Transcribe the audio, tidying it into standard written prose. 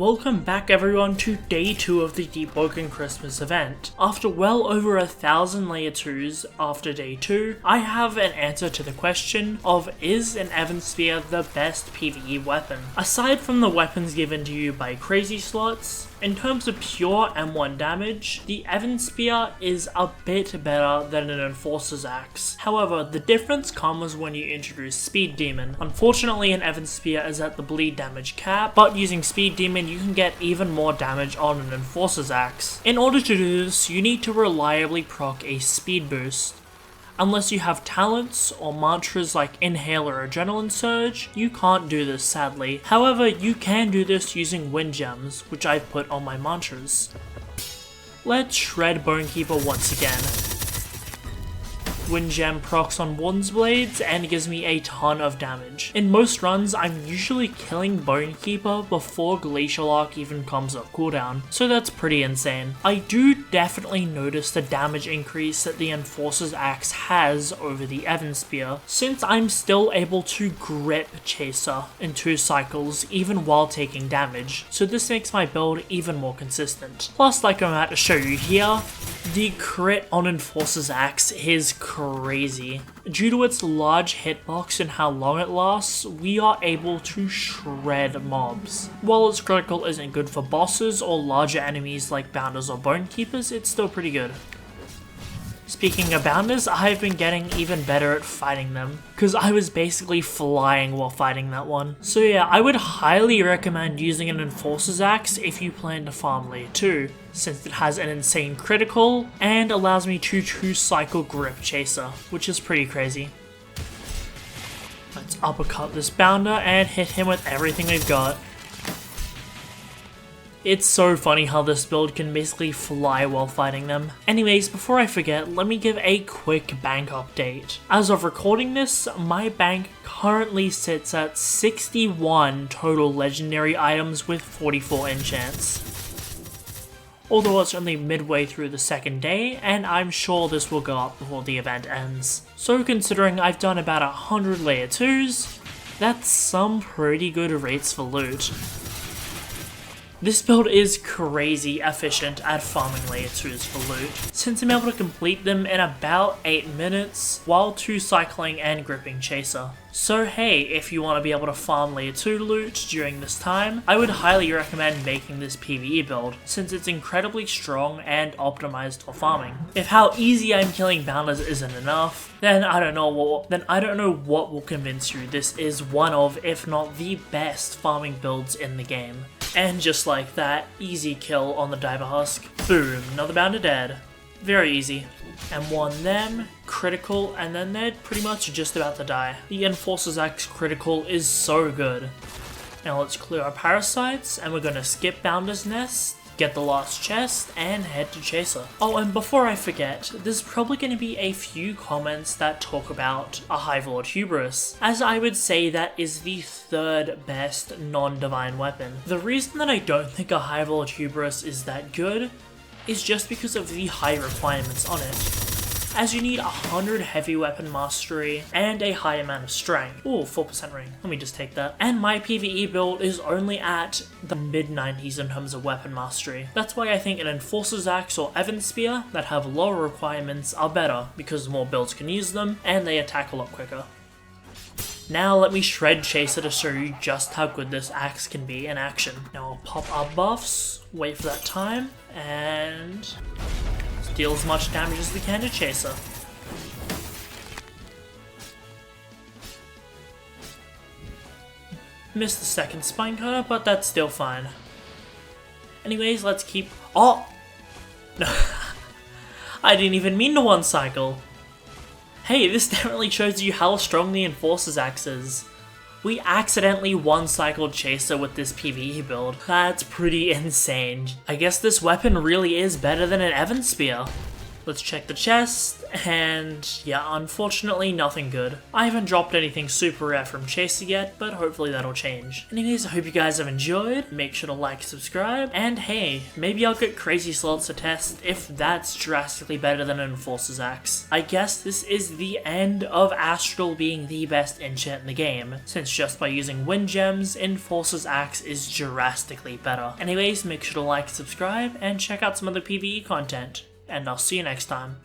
Welcome back everyone to day 2 of the Deepwoken Christmas event. After well over 1,000 layer 2s after day 2, I have an answer to the question of is an Evan Spear the best PVE weapon? Aside from the weapons given to you by crazy slots, in terms of pure M1 damage, the Evan Spear is a bit better than an Enforcer's Axe. However, the difference comes when you introduce Speed Demon. Unfortunately, an Evan Spear is at the bleed damage cap, but using Speed Demon you can get even more damage on an Enforcer's Axe. In order to do this, you need to reliably proc a speed boost. Unless you have talents or mantras like Inhale or Adrenaline Surge, you can't do this sadly. However, you can do this using Wind Gems, which I've put on my mantras. Let's shred Bonekeeper once again. Wind Gem procs on Warden's Blades and gives me a ton of damage. In most runs, I'm usually killing Bonekeeper before Glacial Arc even comes up cooldown, so that's pretty insane. I do definitely notice the damage increase that the Enforcer's Axe has over the Evan Spear, since I'm still able to grip Chaser in 2 cycles even while taking damage, so this makes my build even more consistent. Plus, like I'm about to show you here, the crit on Enforcer's Axe is crazy. Due to its large hitbox and how long it lasts, we are able to shred mobs. While its critical isn't good for bosses or larger enemies like Bounders or Bonekeepers, it's still pretty good. Speaking of Bounders, I've been getting even better at fighting them, because I was basically flying while fighting that one. So yeah, I would highly recommend using an Enforcer's Axe if you plan to farm layer 2, since it has an insane critical and allows me to 2-cycle grip Chaser, which is pretty crazy. Let's uppercut this Bounder and hit him with everything we've got. It's so funny how this build can basically fly while fighting them. Anyways, before I forget, let me give a quick bank update. As of recording this, my bank currently sits at 61 total legendary items with 44 enchants. Although it's only midway through the second day, and I'm sure this will go up before the event ends. So considering I've done about 100 layer 2s, that's some pretty good rates for loot. This build is crazy efficient at farming layer 2s for loot, since I'm able to complete them in about 8 minutes while 2-cycling and gripping Chaser. So hey, if you want to be able to farm layer 2 loot during this time, I would highly recommend making this PvE build, since it's incredibly strong and optimized for farming. If how easy I'm killing Bounders isn't enough, then I don't know what will convince you this is one of, if not the best farming builds in the game. And just like that, easy kill on the Diver Husk. Boom, another Bounder dead. Very easy. M1 them, critical, and then they're pretty much just about to die. The Enforcer's Axe critical is so good. Now let's clear our parasites, and we're gonna skip Bounder's Nest, get the last chest, and head to Chaser. Oh, and before I forget, there's probably going to be a few comments that talk about a Hive Lord Hubris, as I would say that is the 3rd best non-divine weapon. The reason that I don't think a Hive Lord Hubris is that good is just because of the high requirements on it, as you need 100 heavy weapon mastery and a high amount of strength. Ooh, 4% ring. Let me just take that. And my PvE build is only at the mid-90s in terms of weapon mastery. That's why I think an Enforcer's Axe or Evan Spear that have lower requirements are better, because more builds can use them and they attack a lot quicker. Now let me shred Chaser to show you just how good this axe can be in action. Now I'll pop our buffs, wait for that time, and deal as much damage as we can to Chaser. Missed the second spine cutter, but that's still fine. Anyways, let's keep... Oh! No. I didn't even mean to 1-cycle. Hey, this definitely shows you how strong the Enforcer's Axe is. We accidentally 1-cycled Chaser with this PvE build. That's pretty insane. I guess this weapon really is better than an Evan Spear. let's check the chest, and yeah, unfortunately nothing good. I haven't dropped anything super rare from Chaser yet, but hopefully that'll change. Anyways, I hope you guys have enjoyed, make sure to like, subscribe, and hey, maybe I'll get crazy slots to test if that's drastically better than an Enforcer's Axe. I guess this is the end of Astral being the best enchant in the game, since just by using wind gems, Enforcer's Axe is drastically better. Anyways, make sure to like, subscribe, and check out some other PvE content, and I'll see you next time.